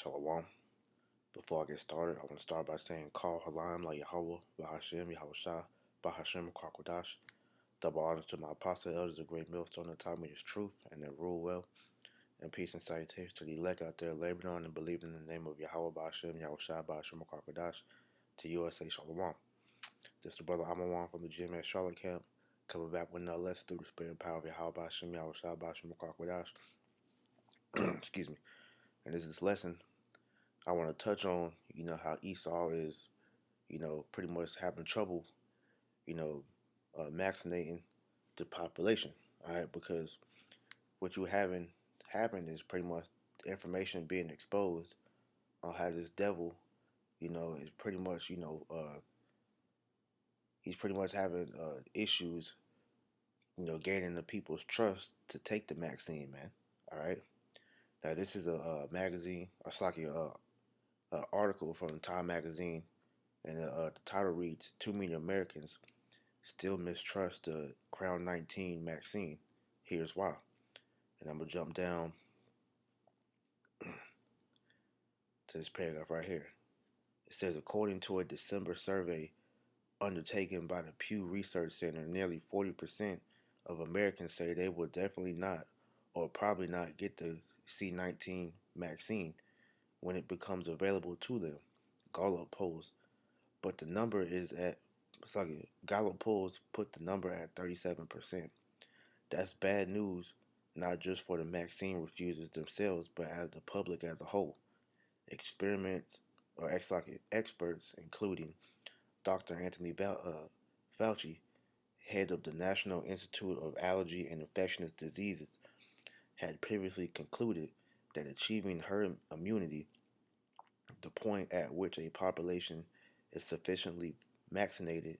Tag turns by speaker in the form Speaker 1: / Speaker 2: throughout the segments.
Speaker 1: Shalom. Before I get started, I want to start by saying Call Halam La Yahweh, Bahashem, Yahushua, Bahashem, Kwakwadash. Double honors to my apostle elders, the great millstone that taught me this truth and that rule well. And peace and salutations to the elect out there laboring on and believing in the name of Yahweh, Bahashem, Yahushua, Bahashem, Kwakwadash. To USA, Shalom. This is the brother Amawan from the GMS Charlotte camp, coming back with another lesson through the spirit and power of Yahweh, Bahashem, Yahushua, Bahashem, Kwakwadash. Excuse me. And this lesson I want to touch on, how Esau is, pretty much having trouble, vaccinating the population, all right? Because what you having happen is pretty much information being exposed on how this devil, is pretty much, he's pretty much having issues, gaining the people's trust to take the vaccine, man. All right. Now this is a magazine, or sorry, article from Time magazine, and the title reads: "Too many Americans still mistrust the Crown 19 vaccine. Here's why." And I'm gonna jump down to this paragraph right here. It says, according to a December survey undertaken by the Pew Research Center, nearly 40% of Americans say they will definitely not, or probably not, get the C19 vaccine when it becomes available to them. Gallup polls, but the number is at Gallup polls put the number at 37%. That's bad news, not just for the vaccine refusers themselves, but as the public as a whole. Experts, including Dr. Anthony Fauci, head of the National Institute of Allergy and Infectious Diseases, had previously concluded that achieving herd immunity, the point at which a population is sufficiently vaccinated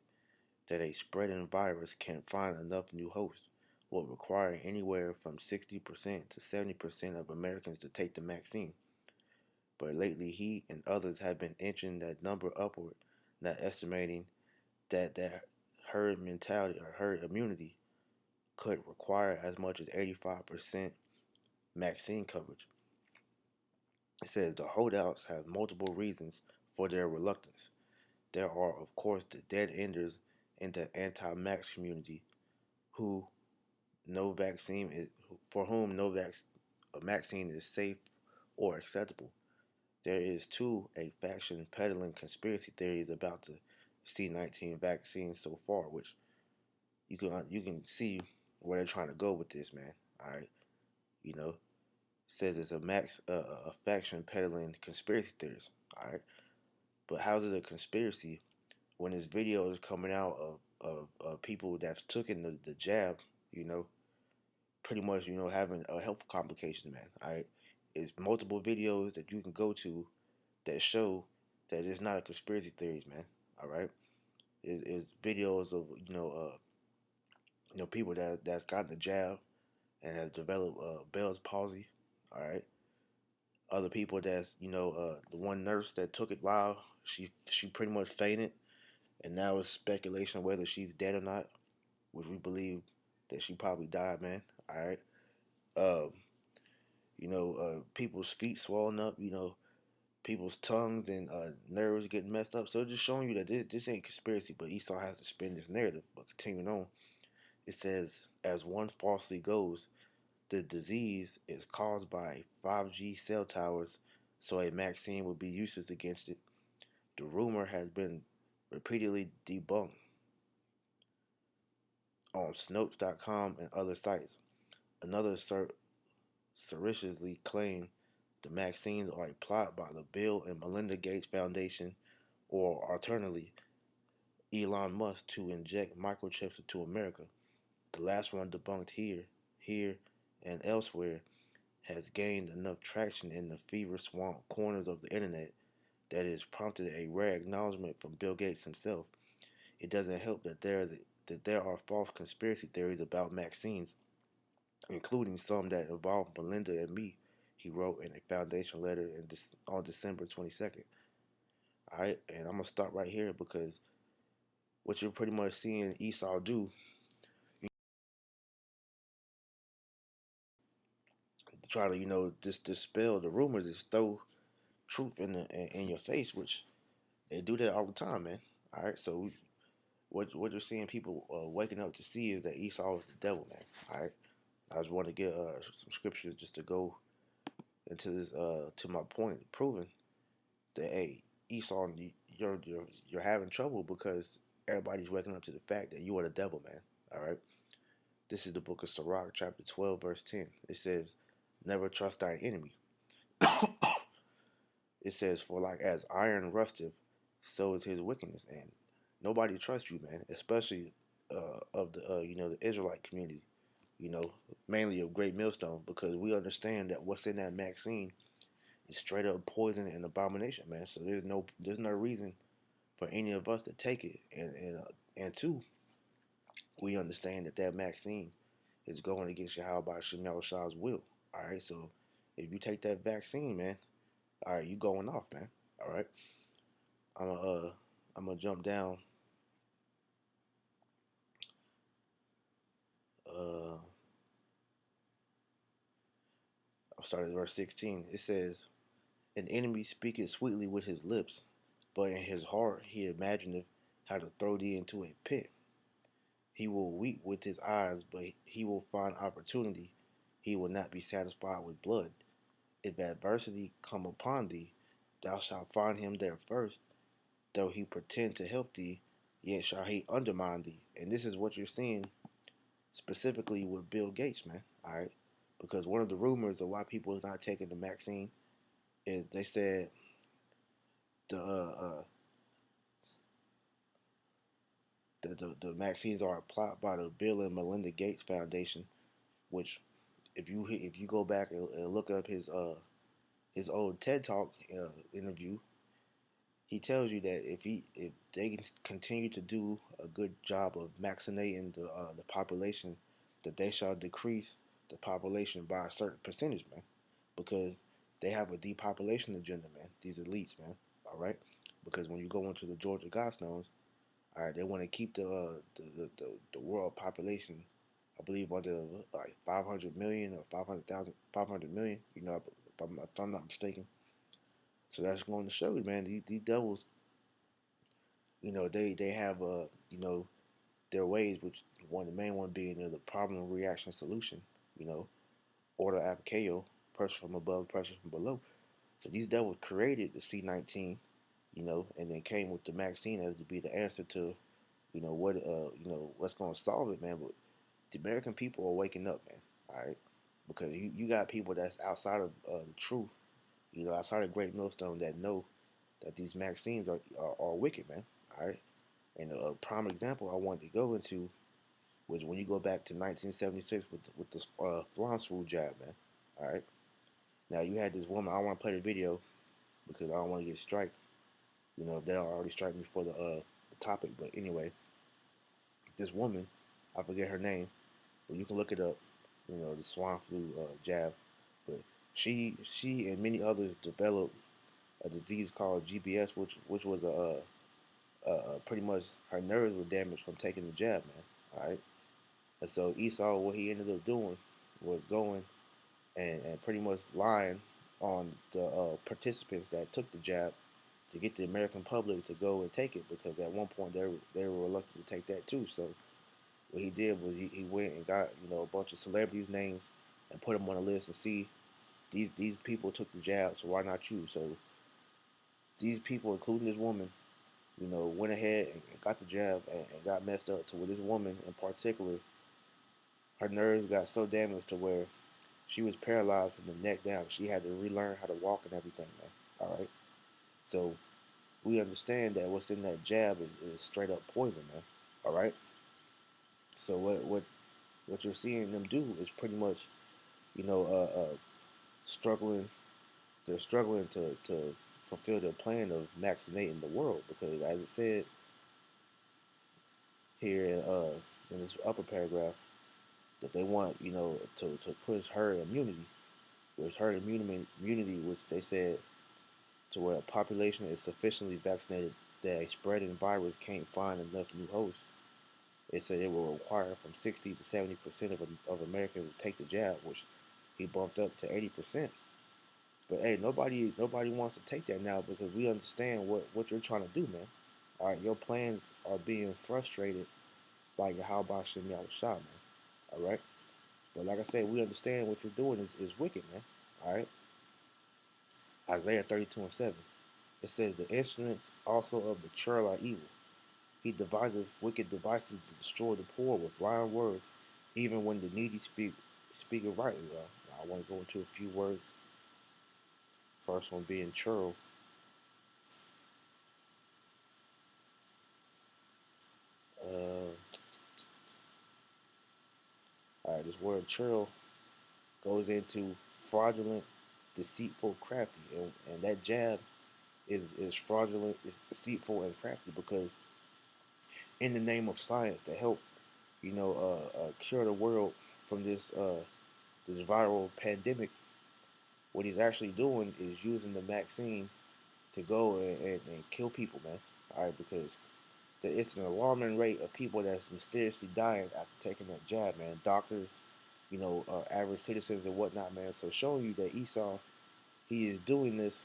Speaker 1: that a spreading virus can find enough new hosts, will require anywhere from 60% to 70% of Americans to take the vaccine. But lately, he and others have been inching that number upward, not estimating that herd mentality or herd immunity could require as much as 85% vaccine coverage. It says the holdouts have multiple reasons for their reluctance. There are, of course, the dead enders in the anti-max community who no vaccine is for whom no vaccine is safe or acceptable. There is too a faction peddling conspiracy theories about the C19 vaccine so far, which you can see where they're trying to go with this, man. All right, says it's a faction peddling conspiracy theories. All right, but how's it a conspiracy when this video is coming out of people that took in the jab, pretty much, having a health complication, man. All right, it's multiple videos that you can go to that show that it's not a conspiracy theories, man. All right, it's videos of people that's gotten the jab and has developed Bell's palsy. All right, other people that's the one nurse that took it live, she pretty much fainted, and now it's speculation whether she's dead or not, which we believe that she probably died, man. All right. Um, people's feet swollen up, people's tongues and nerves getting messed up. So just showing you that this ain't conspiracy, but Esau has to spin this narrative. But continuing on, it says, as one falsely goes, the disease is caused by 5G cell towers, so a vaccine would be useless against it. The rumor has been repeatedly debunked on Snopes.com and other sites. Another surreptitiously claimed the vaccines are a plot by the Bill and Melinda Gates Foundation, or alternatively, Elon Musk to inject microchips into America. The last one debunked here, and elsewhere has gained enough traction in the fever swamp corners of the internet that it has prompted a rare acknowledgement from Bill Gates himself. It doesn't help that there are false conspiracy theories about vaccines, including some that involve Melinda and me, he wrote in a foundation letter on December 22nd. All right, and I'm going to stop right here because what you're pretty much seeing Esau do, try to, just dispel the rumors, just throw, truth in your face, which they do that all the time, man. All right, so what you're seeing people waking up to see is that Esau is the devil, man. All right, I just want to get some scriptures just to go into this to my point, proving that hey, Esau, you're having trouble because everybody's waking up to the fact that you are the devil, man. All right, this is the book of Sirach, chapter 12, verse 10. It says, "Never trust thy enemy." It says, "For like as iron rusteth, so is his wickedness." And nobody trusts you, man, especially of the the Israelite community. You know, mainly of Great Millstone, because we understand that what's in that Maxine is straight up poison and abomination, man. So there's no reason for any of us to take it, and two, we understand that that Maxine is going against Yahweh Shemel Shah's will. All right, so if you take that vaccine, man, all right, you going off, man. All right, I'm gonna I'm gonna jump down. Uh, I'll start at verse 16. It says, "An enemy speaketh sweetly with his lips, but in his heart he imagineth how to throw thee into a pit. He will weep with his eyes, but he will find opportunity. He will not be satisfied with blood. If adversity come upon thee, thou shalt find him there first. Though he pretend to help thee, yet shall he undermine thee." And this is what you're seeing specifically with Bill Gates, man. All right, because one of the rumors of why people is not taking the vaccine is they said the the vaccines are applied by the Bill and Melinda Gates Foundation, which if you go back and look up his old TED Talk interview, he tells you that if they can continue to do a good job of vaccinating the population, that they shall decrease the population by a certain percentage, man, because they have a depopulation agenda, man. These elites, man. All right, because when you go into the Georgia Guidestones, all right, they want to keep the world population, I believe, under like 500 million or 500,000, 500 million. You know, if I'm not mistaken. So that's going to show you, man. These devils, they have their ways, which the main one being the problem reaction solution. You know, order applicayo, pressure from above, pressure from below. So these devils created the C-19, and then came with the vaccine as to be the answer to, what's going to solve it, man. But the American people are waking up, man. All right, because you got people that's outside of the truth, outside of Great Millstone, that know that these vaccines are wicked, man. All right, and a prime example I wanted to go into was when you go back to 1976 with this Florence rule jab, man. All right, now you had this woman. I don't want to play the video because I don't want to get striked. If they don't already strike me for the topic, but anyway, this woman, I forget her name, but you can look it up. The swine flu jab, but she and many others developed a disease called GBS, which was pretty much her nerves were damaged from taking the jab, man. All right, and so Esau, what he ended up doing was going and pretty much lying on the participants that took the jab to get the American public to go and take it, because at one point they were reluctant to take that too. So what he did was he went and got a bunch of celebrities' names and put them on a list and see these people took the jab, so why not you? So these people, including this woman, went ahead and got the jab and got messed up to where this woman in particular, her nerves got so damaged to where she was paralyzed from the neck down. She had to relearn how to walk and everything, man. All right. So we understand that what's in that jab is straight up poison, man. All right. So what you're seeing them do is pretty much, you know, struggling. They're struggling to fulfill their plan of vaccinating the world, because, as it said here in this upper paragraph, that they want to push herd immunity, which they said to where a population is sufficiently vaccinated that a spreading virus can't find enough new hosts. It said it will require from 60 to 70% of Americans to take the jab, which he bumped up to 80%. But hey, nobody wants to take that now because we understand what you're trying to do, man. All right, your plans are being frustrated by Yahweh Shem Yahushua, man. All right, but like I said, we understand what you're doing is wicked, man. All right, Isaiah 32:7. It says the instruments also of the churl are evil. He devises wicked devices to destroy the poor with lying words, even when the needy speak it rightly. I want to go into a few words. First one being churl. Uh, all right, this word churl goes into fraudulent, deceitful, crafty, and that jab is fraudulent, it's deceitful, and crafty because in the name of science to help, cure the world from this viral pandemic, what he's actually doing is using the vaccine to go and kill people, man. All right, because it's an alarming rate of people that's mysteriously dying after taking that jab, man. Doctors, average citizens and whatnot, man. So showing you that Esau, he is doing this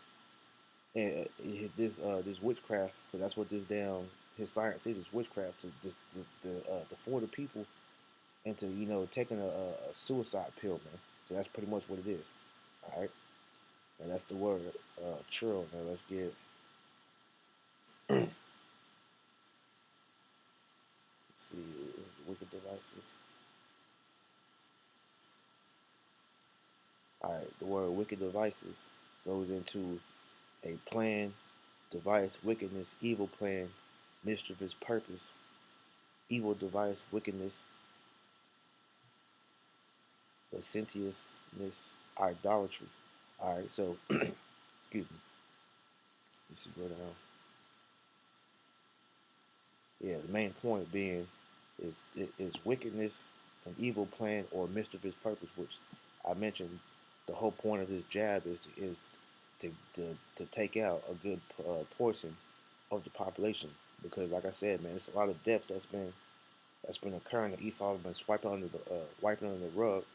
Speaker 1: and this witchcraft, because that's what this damn his science is witchcraft to this to fool the people into taking a suicide pill, man. So that's pretty much what it is. All right, and that's the word churl. Now let's get see wicked devices. All right, the word wicked devices goes into a plan, device, wickedness, evil plan, mischievous purpose, evil device, wickedness, licentiousness, idolatry. All right, so excuse me. Let's see, go down. Yeah, the main point being is wickedness, an evil plan, or mischievous purpose, which I mentioned. The whole point of this jab is to take out a good portion of the population because, like I said, man, it's a lot of deaths that's been occurring. That Esau has been wiping under the rug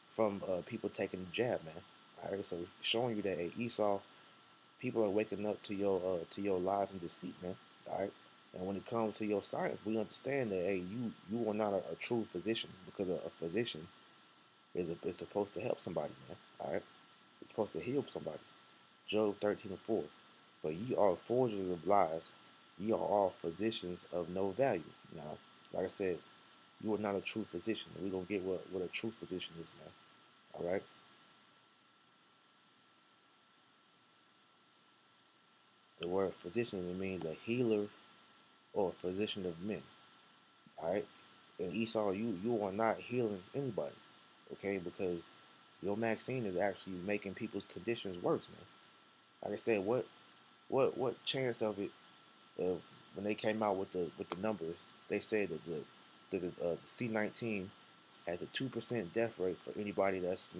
Speaker 1: from people taking the jab, man. All right, so showing you that Esau, people are waking up to your lies and deceit, man. All right, and when it comes to your science, we understand that you are not a true physician because a physician is supposed to help somebody, man. All right, it's supposed to heal somebody. Job 13:4. But ye are forgers of lies, ye are all physicians of no value. Now, like I said, you are not a true physician. We're gonna get what a true physician is, man. All right. The word physician, it means a healer or a physician of men. All right. And Esau, you are not healing anybody, okay? Because your vaccine is actually making people's conditions worse, man. Like I said, what chance of it when they came out with the numbers? They said that the C-19 has a 2% death rate for anybody that's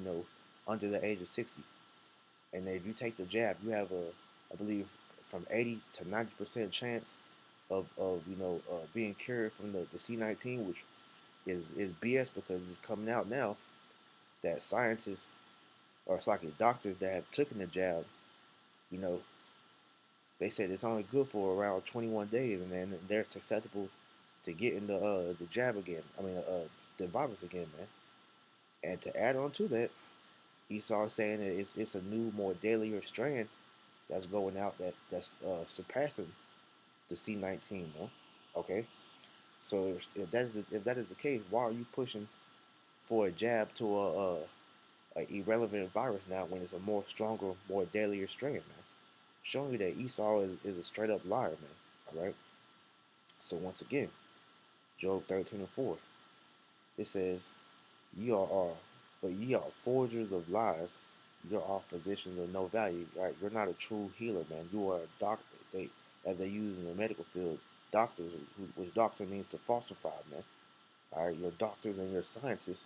Speaker 1: under the age of 60. And if you take the jab, you have I believe, from 80 to 90% chance of being cured from the C-19, which is BS because it's coming out now that scientists or it's like doctors that have taken the jab, you know, they said it's only good for around 21 days, and then they're susceptible to getting the jab again. I mean, the virus again, man. And to add on to that, Esau saying that it's a new, more deadlier strand that's going out that's surpassing the C-19, man. Okay, so if that is the case, why are you pushing for a jab to a irrelevant virus now when it's a more stronger, more deadlier strand, man? Showing you that Esau is a straight up liar, man. All right. So once again, Job 13:4, it says, "Ye are, but ye are forgers of lies. You are all physicians of no value." Right? You're not a true healer, man. You are a doctor. As they use in the medical field, doctors, which doctor means to falsify, man. All right, your doctors and your scientists,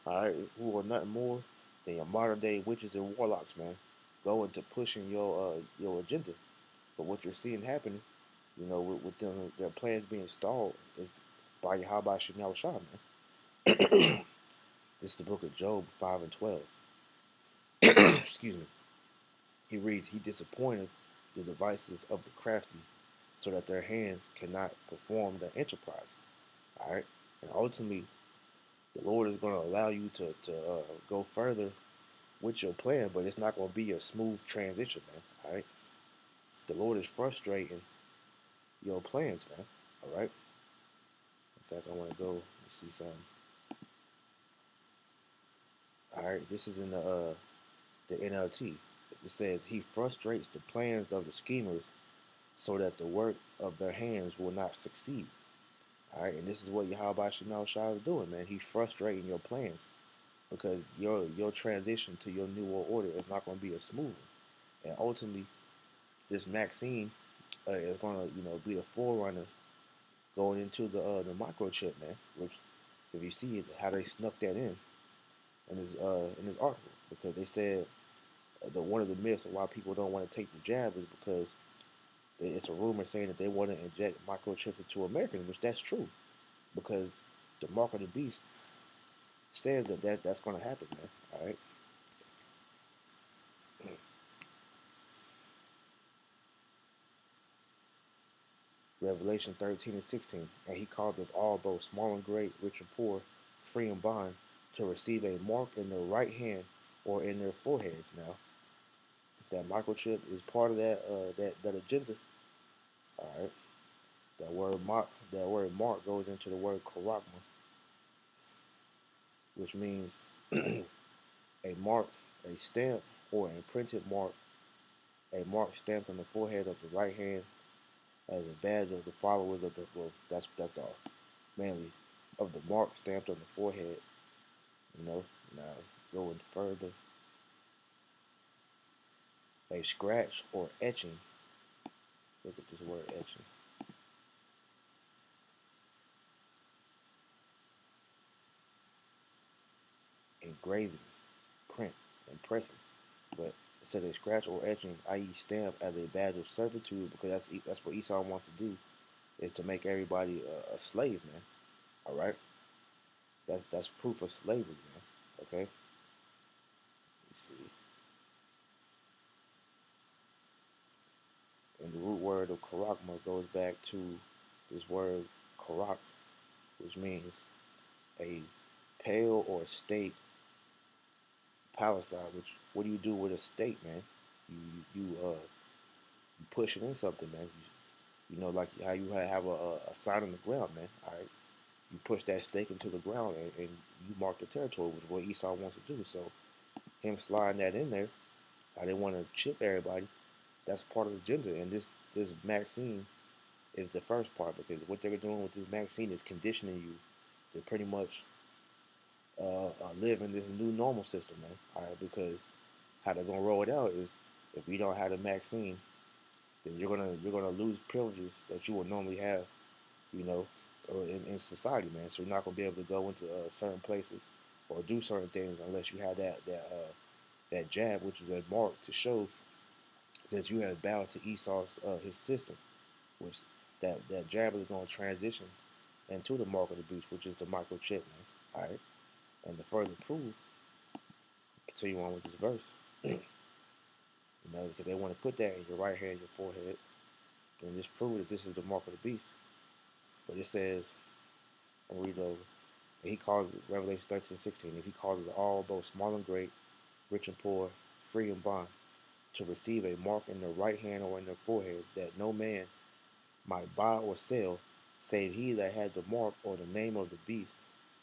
Speaker 1: all right, who are nothing more than your modern day witches and warlocks, man, go into pushing your agenda. But what you're seeing happen, with them, their plans being stalled, is by Yahweh Shem Yahushua, man. This is the book of Job 5 and 12. Excuse me. He reads, He disappointeth the devices of the crafty, so that their hands cannot perform the enterprise. All right, and ultimately, the Lord is going to allow you to go further with your plan, but it's not going to be a smooth transition, man. All right, the Lord is frustrating your plans, man. All right. In fact, I want to go see something. All right, this is in the NLT. It says he frustrates the plans of the schemers so that the work of their hands will not succeed. All right, and this is what Yahweh Shemel Shai is doing, man. He's frustrating your plans because your transition to your new world order is not going to be a smooth one. And ultimately, this Maxine is going to be the forerunner going into the microchip, man. Which, if you see how they snuck that in this article, because they said the one of the myths of why people don't want to take the jab is because it's a rumor saying that they want to inject microchip into Americans, which that's true, because the mark of the beast says that's going to happen, man. All right. Revelation 13 and 16, and he causeth all, both small and great, rich and poor, free and bond, to receive a mark in their right hand or in their foreheads. Now, that microchip is part of that agenda. All right. That word mark goes into the word karakma, which means a mark, a stamp, or an imprinted mark, a mark stamped on the forehead of the right hand as a badge of the followers of the, well, that's all, mainly of the mark stamped on the forehead. Now going further, a scratch or etching. Look at this word etching. Engraving, print, and pressing. But it says a scratch or etching, i.e., stamp, as a badge of servitude, because that's what Esau wants to do, is to make everybody a slave, man. All right, that's proof of slavery, man. Okay, let's see. And the root word of karakma goes back to this word karak, which means a pale or state palisade. Which, what do you do with a stake, man? You push it in something, man. Like how you have a sign on the ground, man. All right, you push that stake into the ground, and you mark the territory, which is what Esau wants to do. So him sliding that in there, I didn't want to chip everybody. That's part of the agenda, and this Maxine is the first part, because what they're doing with this Maxine is conditioning you to pretty much live in this new normal system, man. All right, because how they're gonna roll it out is, if we don't have the Maxine, then you're gonna lose privileges that you would normally have, you know, in society, man. So you're not gonna be able to go into certain places or do certain things unless you have that jab, which is a mark to show that you have bowed to Esau's his system, which that jab is going to transition into the mark of the beast, which is the microchip, man. All right, and to further prove, continue on with this verse. Because they want to put that in your right hand, your forehead, and just prove that this is the mark of the beast. But it says, I'll read over. He calls Revelation 13:16. If he causes all, both small and great, rich and poor, free and bond, to receive a mark in their right hand or in their foreheads, that no man might buy or sell, save he that had the mark or the name of the beast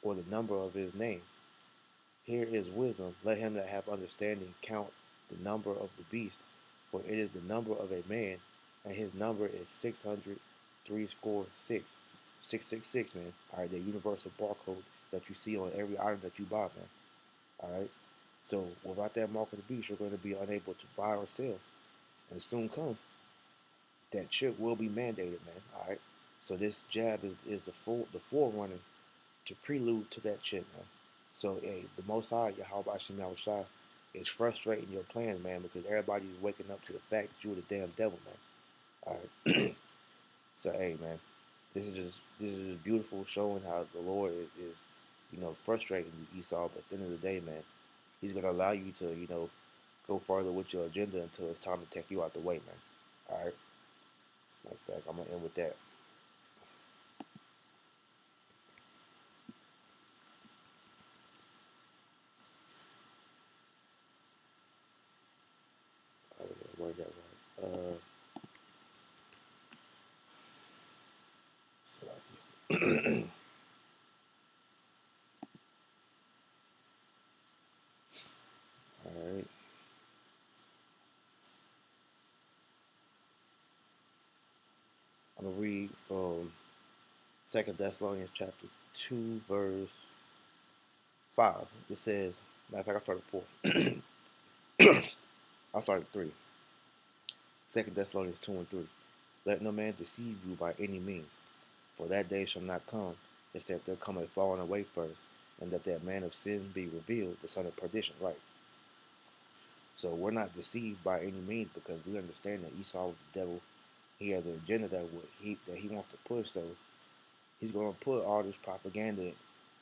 Speaker 1: or the number of his name. Here is wisdom. Let him that have understanding count the number of the beast, for it is the number of a man, and his number is 600 666, man. All right, the universal barcode that you see on every item that you buy, man. All right. So without that mark of the beast, you're going to be unable to buy or sell, and soon come that chip will be mandated, man. All right. So this jab is the forerunner to prelude to that chip, man. So hey, the Most High, Yahweh Shem Shai, is frustrating your plans, man, because everybody is waking up to the fact that you're the damn devil, man. All right. So hey, man, this is beautiful, showing how the Lord is frustrating you, Esau. But at the end of the day, man, He's gonna allow you to go further with your agenda until it's time to take you out the way, man. All right. Matter of fact, I'm gonna end with that. I didn't word that right. All right. I'm gonna read from Second Thessalonians chapter 2, verse 5. It says, matter of fact, I started 4. I started 3. Second Thessalonians 2 and 3. Let no man deceive you by any means, for that day shall not come, except there come a falling away first, and that man of sin be revealed, the son of perdition. Right. So we're not deceived by any means because we understand that Esau was the devil. He has an agenda that he wants to push. So he's going to put all this propaganda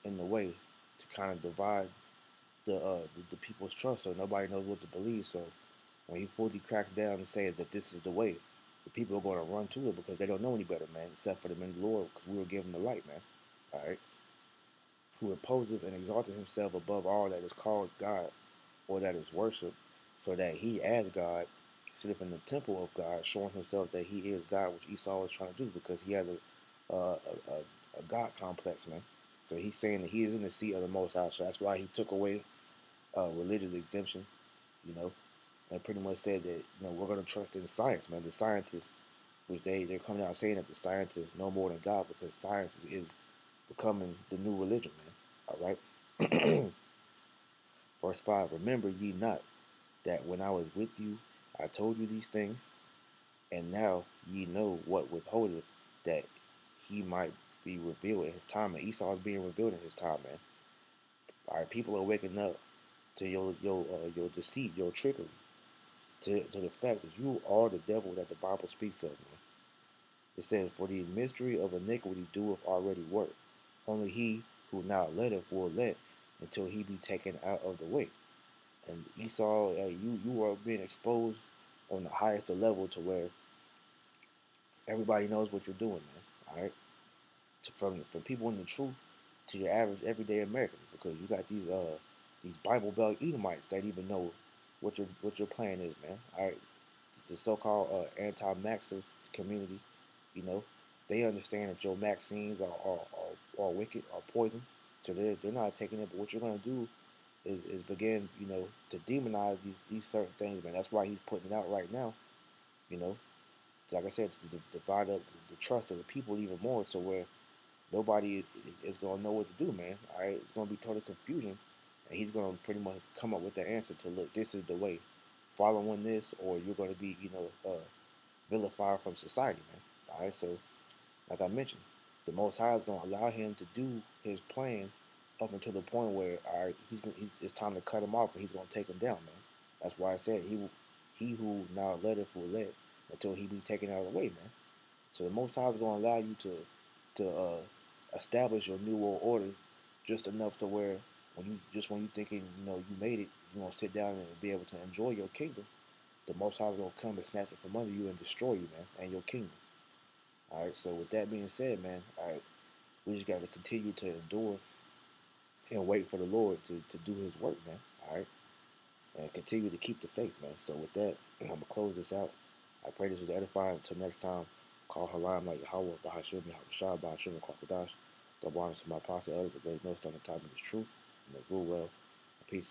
Speaker 1: in the way to kind of divide the people's trust, so nobody knows what to believe. So when he fully cracks down and says that this is the way, the people are going to run to it because they don't know any better, man, except for the men of the Lord, because we were given the light, man. All right, who opposeth and exalted himself above all that is called God or that is worship, so that he, as God, sitteth in the temple of God, showing himself that he is God, which Esau is trying to do because he has a God complex, man. So he's saying that he is in the seat of the Most High. So that's why he took away religious exemption, you know, and pretty much said that we're going to trust in science, man. The scientists, which they're coming out saying that the scientists know more than God because science is becoming the new religion, man. All right. Verse 5, remember ye not that when I was with you, I told you these things, and now ye know what withholdeth, that he might be revealed in his time. And Esau is being revealed in his time, man. All right, people are waking up to your deceit, your trickery, to the fact that you are the devil that the Bible speaks of, man. It says, for the mystery of iniquity doeth already work. Only he who now letteth will let until he be taken out of the way. And Esau, you are being exposed on the highest level to where everybody knows what you're doing, man. All right, from people in the truth to your average everyday American, because you got these Bible Belt Edomites that even know what your plan is, man. All right, the so-called anti-Marxist community, you know, they understand that your vaccines are wicked, are poison, so they're not taking it. But what you're gonna do is begin, to demonize these certain things, man. That's why he's putting it out right now, you know. Like I said, to divide up the trust of the people even more, so where nobody is gonna know what to do, man. All right, it's gonna be total confusion, and he's gonna pretty much come up with the answer to look. This is the way. Following this, or you're gonna be, vilified from society, man. All right, so like I mentioned, the Most High is gonna allow him to do his plan up until the point where, all right, it's time to cut him off, and he's gonna take him down, man. That's why I said he who now letteth will let until he be taken out of the way, man. So the Most High is going to allow you to establish your new world order just enough to where when you thinking you made it, you're gonna sit down and be able to enjoy your kingdom. The Most High is gonna come and snatch it from under you and destroy you, man, and your kingdom. All right. So with that being said, man, all right, we just got to continue to endure and wait for the Lord to do His work, man. All right, and continue to keep the faith, man. So with that, I'm gonna close this out. I pray this was edifying. Until next time, call Halam like Yahweh, Bahashim, Yahushua, Bahashim, and Kwakadash. Double honors to my apostle elders, the great millstone, the time of his truth, and the rule well. Peace.